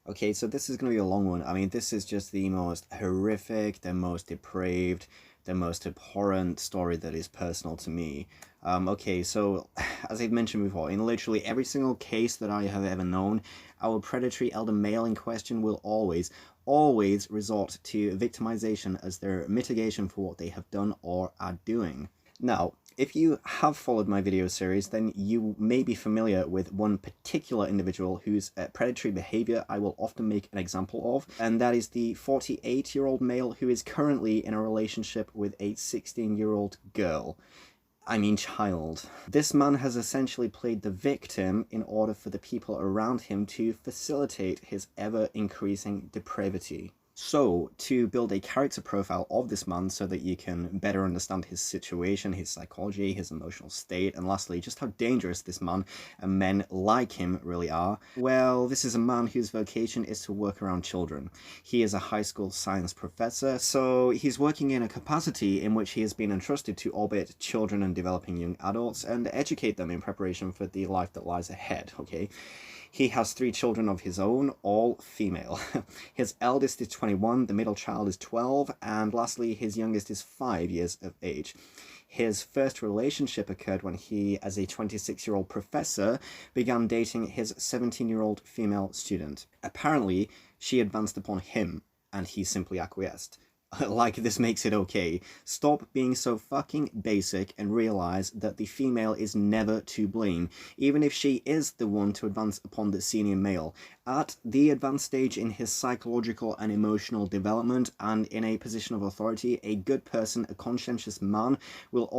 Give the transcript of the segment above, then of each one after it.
Okay, so this is going to be a long one. I mean, this is just the most horrific, the most depraved, the most abhorrent story that is personal to me. Okay, so as I've mentioned before, in literally every single case that I have ever known, our predatory elder male in question will always resort to victimization as their mitigation for what they have done or are doing. Now, if you have followed my video series, then you may be familiar with one particular individual whose predatory behavior I will often make an example of, and that is the 48-year-old male who is currently in a relationship with a 16-year-old girl. I mean child. This man has essentially played the victim in order for the people around him to facilitate his ever-increasing depravity. So, to build a character profile of this man so that you can better understand his situation, his psychology, his emotional state, and lastly, just how dangerous this man and men like him really are, well, this is a man whose vocation is to work around children. He is a high school science professor, so he's working in a capacity in which he has been entrusted to orbit children and developing young adults and educate them in preparation for the life that lies ahead, okay? He has 3 children of his own, all female. His eldest is 21, the middle child is 12, and lastly, his youngest is 5 years of age. His first relationship occurred when he, as a 26-year-old professor, began dating his 17-year-old female student. Apparently, she advanced upon him, and he simply acquiesced. Like this makes it okay. Stop being so fucking basic and realize that the female is never to blame, even if she is the one to advance upon the senior male. At the advanced stage in his psychological and emotional development and in a position of authority, a good person, a conscientious man, will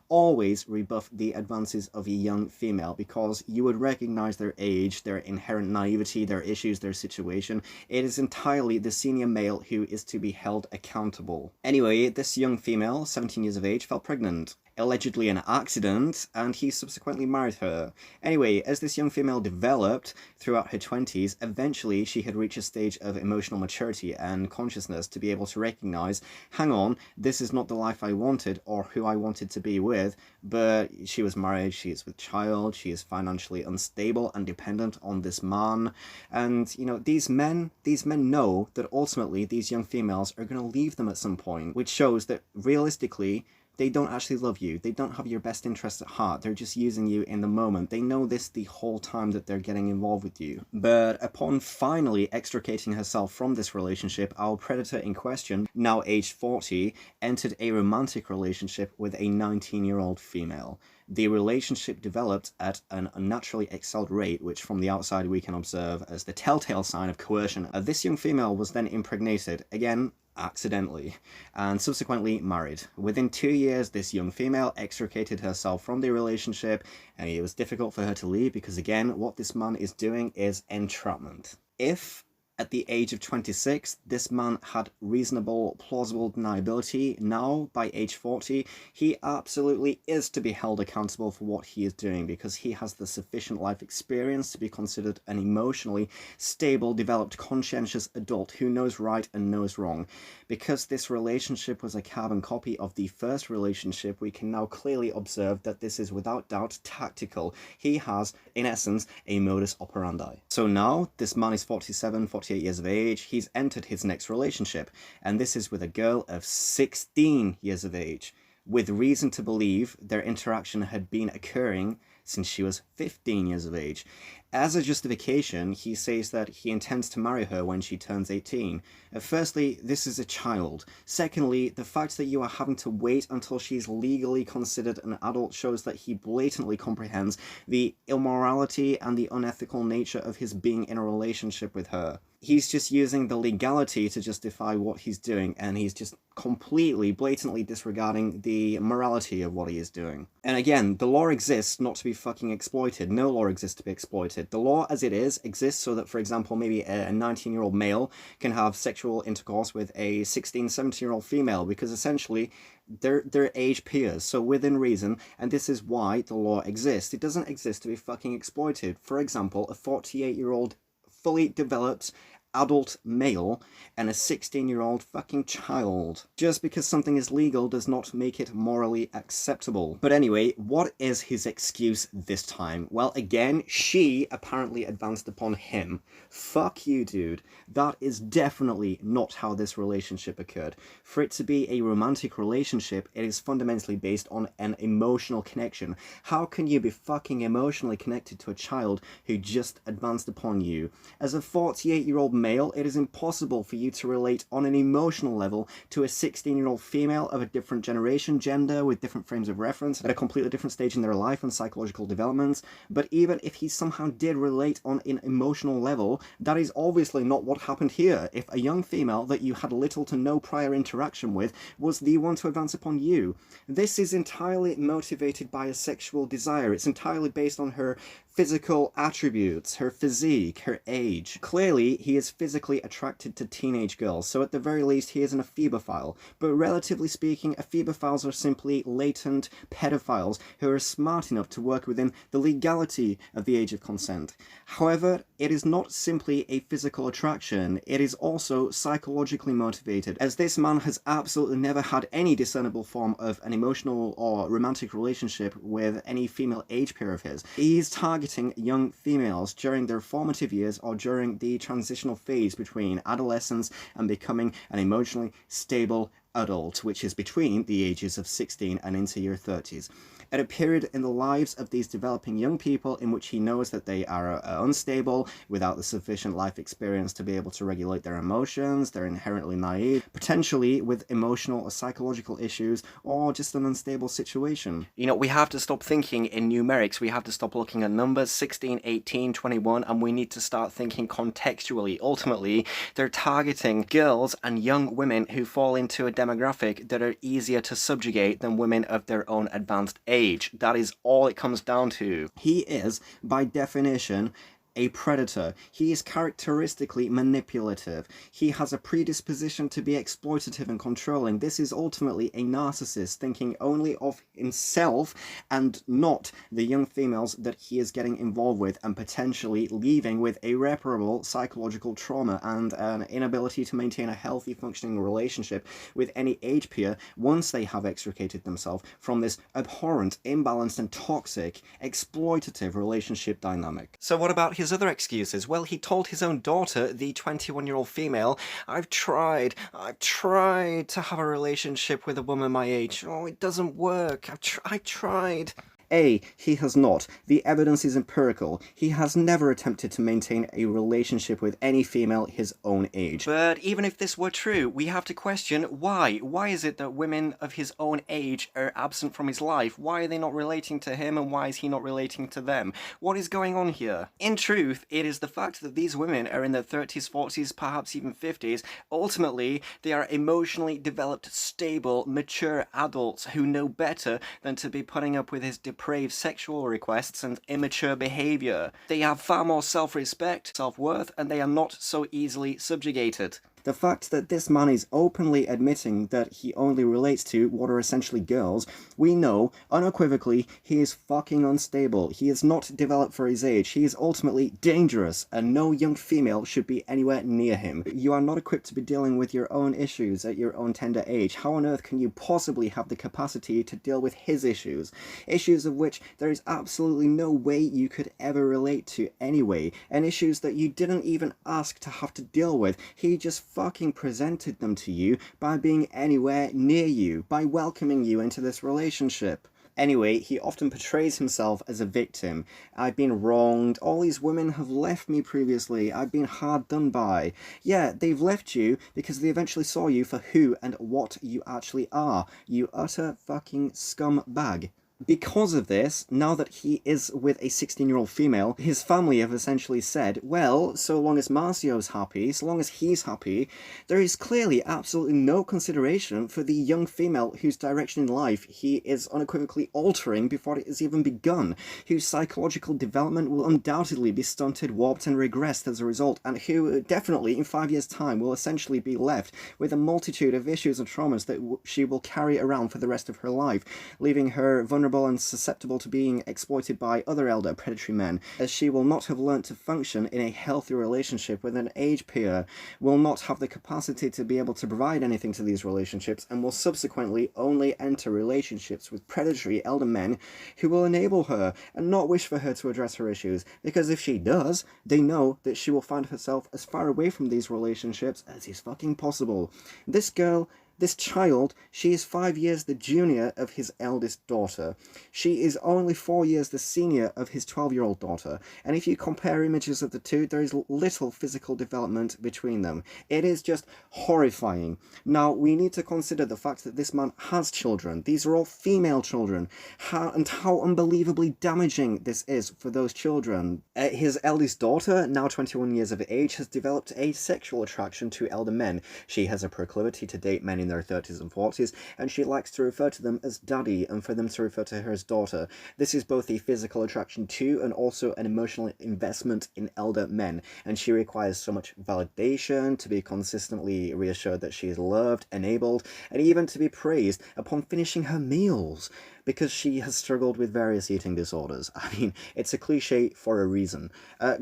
always rebuff the advances of a young female because you would recognize their age, their inherent naivety, their issues, their situation. It is entirely the senior male who is to be held accountable. Anyway, this young female, 17 years of age, fell pregnant. Allegedly an accident, and he subsequently married her. Anyway, as this young female developed throughout her 20s, eventually she had reached a stage of emotional maturity and consciousness to be able to recognize, hang on, this is not the life I wanted or who I wanted to be with, but she was married, she is with child, she is financially unstable and dependent on this man, and, you know, these men know that ultimately these young females are going to leave them at some point, which shows that realistically, they don't actually love you. They don't have your best interests at heart. They're just using you in the moment. They know this the whole time that they're getting involved with you. But upon finally extricating herself from this relationship, our predator in question, now aged 40, entered a romantic relationship with a 19-year-old female. The relationship developed at an unnaturally excelled rate, which from the outside we can observe as the telltale sign of coercion. This young female was then impregnated, again, accidentally, and subsequently married. Within 2 years, this young female extricated herself from the relationship, and it was difficult for her to leave because, again, what this man is doing is entrapment. If at the age of 26, this man had reasonable, plausible deniability. Now, by age 40, he absolutely is to be held accountable for what he is doing because he has the sufficient life experience to be considered an emotionally stable, developed, conscientious adult who knows right and knows wrong. Because this relationship was a carbon copy of the first relationship, we can now clearly observe that this is without doubt tactical. He has, in essence, a modus operandi. So now, this man is 48 years of age, he's entered his next relationship, and this is with a girl of 16 years of age, with reason to believe their interaction had been occurring since she was 15 years of age. As a justification, he says that he intends to marry her when she turns 18. Firstly, this is a child. Secondly, the fact that you are having to wait until she's legally considered an adult shows that he blatantly comprehends the immorality and the unethical nature of his being in a relationship with her. He's just using the legality to justify what he's doing, and he's just completely, blatantly disregarding the morality of what he is doing. And again, the law exists not to be fucking exploited. No law exists to be exploited. The law as it is exists so that, for example, maybe a 19-year-old male can have sexual intercourse with a 16, 17-year-old female, because essentially they're age peers, so within reason, and this is why the law exists. It doesn't exist to be fucking exploited. For example, a 48-year-old fully developed adult male and a 16-year-old fucking child. Just because something is legal does not make it morally acceptable. But anyway, what is his excuse this time? Well, again, she apparently advanced upon him. Fuck you, dude. That is definitely not how this relationship occurred. For it to be a romantic relationship, it is fundamentally based on an emotional connection. How can you be fucking emotionally connected to a child who just advanced upon you? As a 48-year-old male, it is impossible for you to relate on an emotional level to a 16-year-old female of a different generation, gender, with different frames of reference, at a completely different stage in their life and psychological developments. But even if he somehow did relate on an emotional level, that is obviously not what happened here. If a young female that you had little to no prior interaction with was the one to advance upon you, this is entirely motivated by a sexual desire. It's entirely based on her physical attributes, her physique, her age. Clearly, he is physically attracted to teenage girls, so at the very least he is an ephebophile. But relatively speaking, ephebophiles are simply latent pedophiles who are smart enough to work within the legality of the age of consent. However, it is not simply a physical attraction, it is also psychologically motivated, as this man has absolutely never had any discernible form of an emotional or romantic relationship with any female age peer of his. He is targeting young females during their formative years or during the transitional phase between adolescence and becoming an emotionally stable adult, which is between the ages of 16 and into your 30s. At a period in the lives of these developing young people in which he knows that they are unstable, without the sufficient life experience to be able to regulate their emotions, they're inherently naive, potentially with emotional or psychological issues, or just an unstable situation. You know, we have to stop thinking in numerics, we have to stop looking at numbers 16, 18, 21, and we need to start thinking contextually. Ultimately, they're targeting girls and young women who fall into a demographic that are easier to subjugate than women of their own advanced age. That is all it comes down to. He is, by definition, a predator. He is characteristically manipulative. He has a predisposition to be exploitative and controlling. This is ultimately a narcissist thinking only of himself and not the young females that he is getting involved with, and potentially leaving with irreparable psychological trauma and an inability to maintain a healthy functioning relationship with any age peer once they have extricated themselves from this abhorrent, imbalanced and toxic, exploitative relationship dynamic. So what about his other excuses? Well, he told his own daughter, the 21-year-old female, I've tried to have a relationship with a woman my age. Oh, it doesn't work. I tried. A, he has not. The evidence is empirical. He has never attempted to maintain a relationship with any female his own age. But even if this were true, we have to question why. Why is it that women of his own age are absent from his life? Why are they not relating to him, and why is he not relating to them? What is going on here? In truth, it is the fact that these women are in their 30s, 40s, perhaps even 50s. Ultimately, they are emotionally developed, stable, mature adults who know better than to be putting up with his depraved sexual requests and immature behavior. They have far more self-respect, self-worth, and they are not so easily subjugated. The fact that this man is openly admitting that he only relates to what are essentially girls, we know, unequivocally, he is fucking unstable. He is not developed for his age. He is ultimately dangerous, and no young female should be anywhere near him. You are not equipped to be dealing with your own issues at your own tender age. How on earth can you possibly have the capacity to deal with his issues? Issues of which there is absolutely no way you could ever relate to anyway, and issues that you didn't even ask to have to deal with. He just fucking presented them to you by being anywhere near you, by welcoming you into this relationship. Anyway, he often portrays himself as a victim. I've been wronged, all these women have left me previously, I've been hard done by. Yeah, they've left you because they eventually saw you for who and what you actually are. You utter fucking scumbag. Because of this, now that he is with a 16-year-old female, his family have essentially said, well, so long as Marcio's happy, so long as he's happy, there is clearly absolutely no consideration for the young female whose direction in life he is unequivocally altering before it has even begun, whose psychological development will undoubtedly be stunted, warped and regressed as a result, and who definitely in 5 years' time will essentially be left with a multitude of issues and traumas that she will carry around for the rest of her life, leaving her vulnerable vulnerable and susceptible to being exploited by other elder predatory men, as she will not have learnt to function in a healthy relationship with an age peer, will not have the capacity to be able to provide anything to these relationships, and will subsequently only enter relationships with predatory elder men who will enable her and not wish for her to address her issues, because if she does, they know that she will find herself as far away from these relationships as is fucking possible. This girl, this child, she is 5 years the junior of his eldest daughter. She is only 4 years the senior of his 12-year-old daughter. And if you compare images of the two, there is little physical development between them. It is just horrifying. Now, we need to consider the fact that this man has children. These are all female children. And how unbelievably damaging this is for those children. His eldest daughter, now 21 years of age, has developed a sexual attraction to elder men. She has a proclivity to date men in their 30s and 40s, and she likes to refer to them as daddy and for them to refer to her as daughter. This is both a physical attraction to and also an emotional investment in elder men, and she requires so much validation to be consistently reassured that she is loved, enabled, and even to be praised upon finishing her meals, because she has struggled with various eating disorders. I mean, it's a cliche for a reason.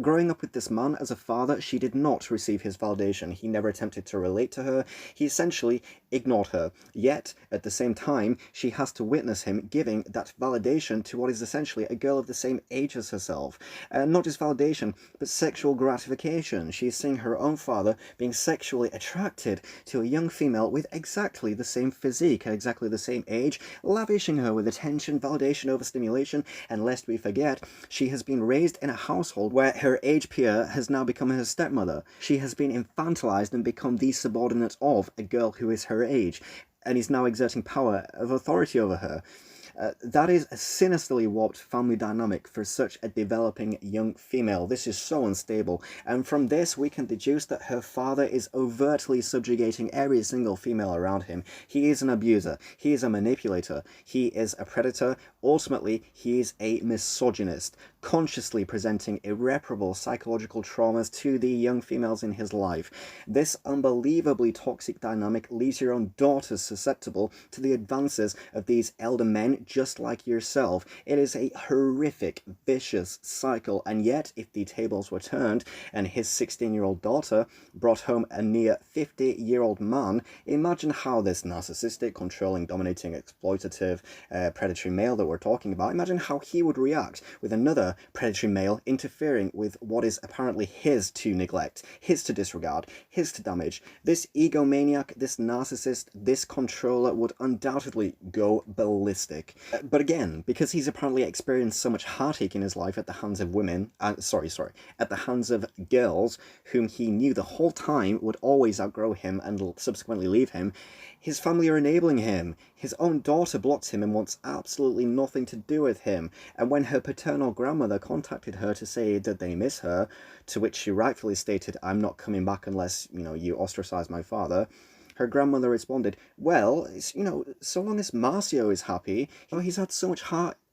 Growing up with this man as a father, she did not receive his validation. He never attempted to relate to her. He essentially ignored her. Yet, at the same time, she has to witness him giving that validation to what is essentially a girl of the same age as herself. Not just validation, but sexual gratification. She is seeing her own father being sexually attracted to a young female with exactly the same physique, at exactly the same age, lavishing her with attention, validation, overstimulation, and lest we forget, she has been raised in a household where her age peer has now become her stepmother. She has been infantilized and become the subordinate of a girl who is her age, and is now exerting power of authority over her. That is a sinisterly warped family dynamic for such a developing young female. This is so unstable, and from this we can deduce that her father is overtly subjugating every single female around him. He is an abuser, he is a manipulator, he is a predator, ultimately he is a misogynist, consciously presenting irreparable psychological traumas to the young females in his life. This unbelievably toxic dynamic leaves your own daughters susceptible to the advances of these elder men just like yourself. It is a horrific, vicious cycle, and yet if the tables were turned and his 16-year-old daughter brought home a near 50-year-old man, imagine how this narcissistic, controlling, dominating, exploitative, predatory male that we're talking about, imagine how he would react with another predatory male interfering with what is apparently his to neglect, his to disregard, his to damage. This egomaniac, this narcissist, this controller would undoubtedly go ballistic. But again, because he's apparently experienced so much heartache in his life at the hands of women, at the hands of girls whom he knew the whole time would always outgrow him and subsequently leave him, his family are enabling him. His own daughter blocks him and wants absolutely nothing to do with him. And when her paternal grandmother contacted her to say that they miss her, to which she rightfully stated, "I'm not coming back unless, you ostracize my father," her grandmother responded, "Well, so long as Marcio is happy, he's had so much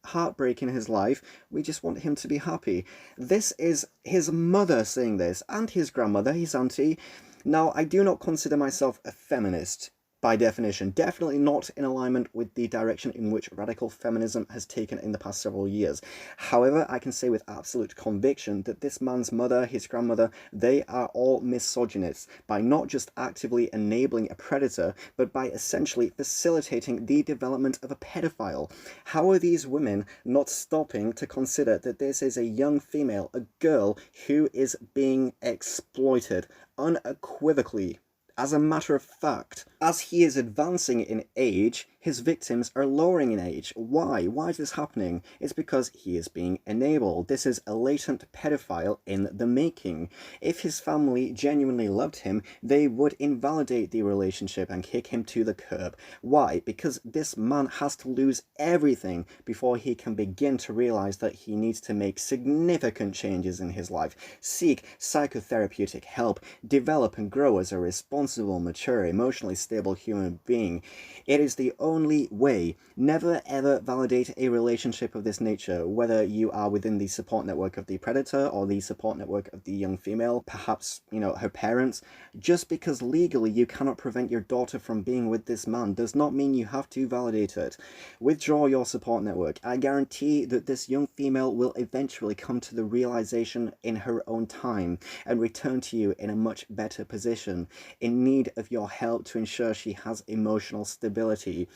heartbreak in his life, we just want him to be happy." This is his mother saying this, and his grandmother, his auntie. Now, I do not consider myself a feminist, by definition, definitely not in alignment with the direction in which radical feminism has taken in the past several years. However, I can say with absolute conviction that this man's mother, his grandmother, they are all misogynists by not just actively enabling a predator, but by essentially facilitating the development of a pedophile. How are these women not stopping to consider that this is a young female, a girl, who is being exploited unequivocally? As a matter of fact, as he is advancing in age, his victims are lowering in age. Why? Why is this happening? It's because he is being enabled. This is a latent pedophile in the making. If his family genuinely loved him, they would invalidate the relationship and kick him to the curb. Why? Because this man has to lose everything before he can begin to realize that he needs to make significant changes in his life, seek psychotherapeutic help, develop and grow as a responsible, mature, emotionally stable human being. It is the only way. Never ever validate a relationship of this nature, whether you are within the support network of the predator or the support network of the young female, perhaps, you know, her parents. Just because legally you cannot prevent your daughter from being with this man does not mean you have to validate it. Withdraw your support network. I guarantee that this young female will eventually come to the realization in her own time and return to you in a much better position, in need of your help to ensure she has emotional stability.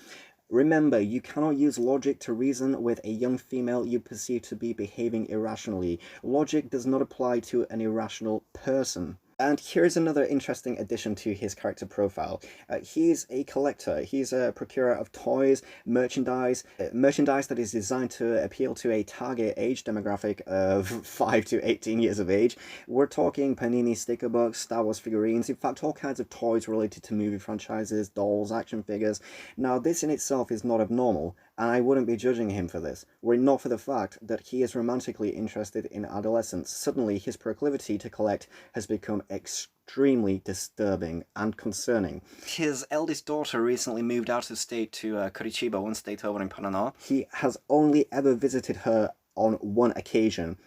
Remember, you cannot use logic to reason with a young female you perceive to be behaving irrationally. Logic does not apply to an irrational person. And here's another interesting addition to his character profile. He's a collector. He's a procurer of toys, merchandise that is designed to appeal to a target age demographic of 5 to 18 years of age. We're talking Panini sticker books, Star Wars figurines, in fact all kinds of toys related to movie franchises, dolls, action figures. Now this in itself is not abnormal, and I wouldn't be judging him for this, were it not for the fact that he is romantically interested in adolescents. Suddenly his proclivity to collect has become extremely disturbing and concerning. His eldest daughter recently moved out of state to Curitiba, one state over in Paraná. He has only ever visited her on one occasion.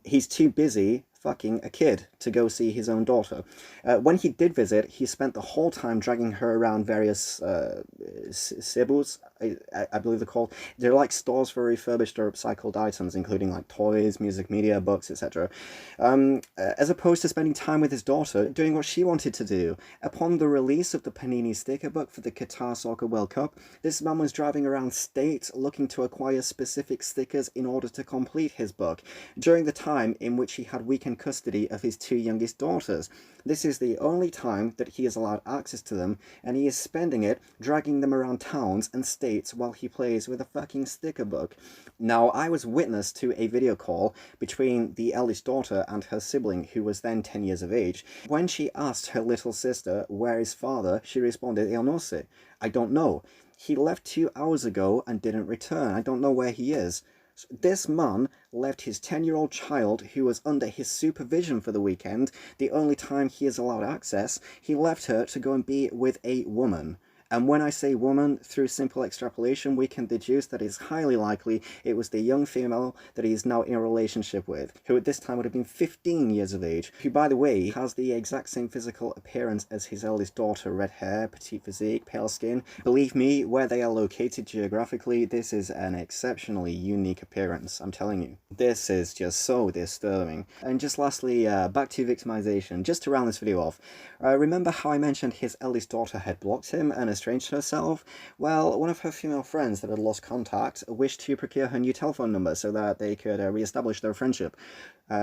He's too busy fucking a kid to go see his own daughter. When he did visit, he spent the whole time dragging her around various sebus, I believe they're called. They're like stores for refurbished or upcycled items, including like toys, music media, books, etc. As opposed to spending time with his daughter, doing what she wanted to do. Upon the release of the Panini sticker book for the Qatar Soccer World Cup, this man was driving around states looking to acquire specific stickers in order to complete his book, during the time in which he had weekend custody of his two youngest daughters. This is the only time that he is allowed access to them, and he is spending it dragging them around towns and states while he plays with a fucking sticker book. Now, I was witness to a video call between the eldest daughter and her sibling, who was then 10 years of age. When she asked her little sister, "Where is father?" she responded, "Eu não sei." I don't know. He left 2 hours ago and didn't return. I don't know where he is. This man left his 10-year-old child, who was under his supervision for the weekend, the only time he is allowed access, he left her to go and be with a woman. And when I say woman, through simple extrapolation, we can deduce that it's highly likely it was the young female that he is now in a relationship with, who at this time would have been 15 years of age, who, by the way, has the exact same physical appearance as his eldest daughter: red hair, petite physique, pale skin. Believe me, where they are located geographically, this is an exceptionally unique appearance, I'm telling you. This is just so disturbing. And just lastly, back to victimization, just to round this video off. Remember how I mentioned his eldest daughter had blocked him and estranged herself? Well, one of her female friends that had lost contact wished to procure her new telephone number so that they could re-establish their friendship.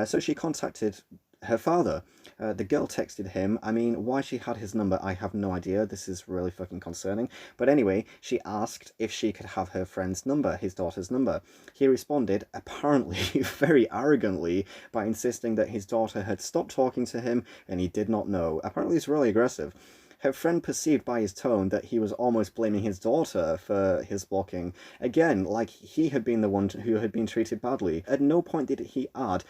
So she contacted her father. The girl texted him. I mean, why she had his number, I have no idea. This is really fucking concerning. But anyway, she asked if she could have her friend's number, his daughter's number. He responded, apparently very arrogantly, by insisting that his daughter had stopped talking to him and he did not know. Apparently it's really aggressive. Her friend perceived by his tone that he was almost blaming his daughter for his blocking. Again, like he had been the one who had been treated badly. At no point did he add,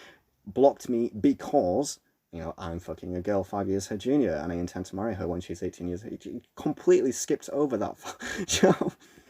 "blocked me because, you know, I'm fucking a girl 5 years her junior and I intend to marry her when she's 18 years old." He completely skipped over that.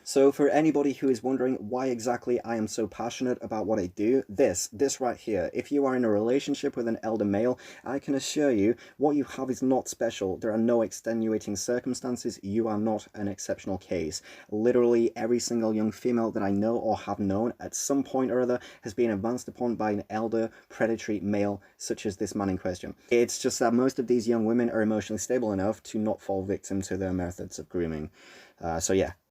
So for anybody who is wondering why exactly I am so passionate about what I do, this right here, if you are in a relationship with an elder male, I can assure you what you have is not special. There are no extenuating circumstances. You are not an exceptional case. Literally every single young female that I know or have known at some point or other has been advanced upon by an elder predatory male such as this man in question. It's just that most of these young women are emotionally stable enough to not fall victim to their methods of grooming. So yeah.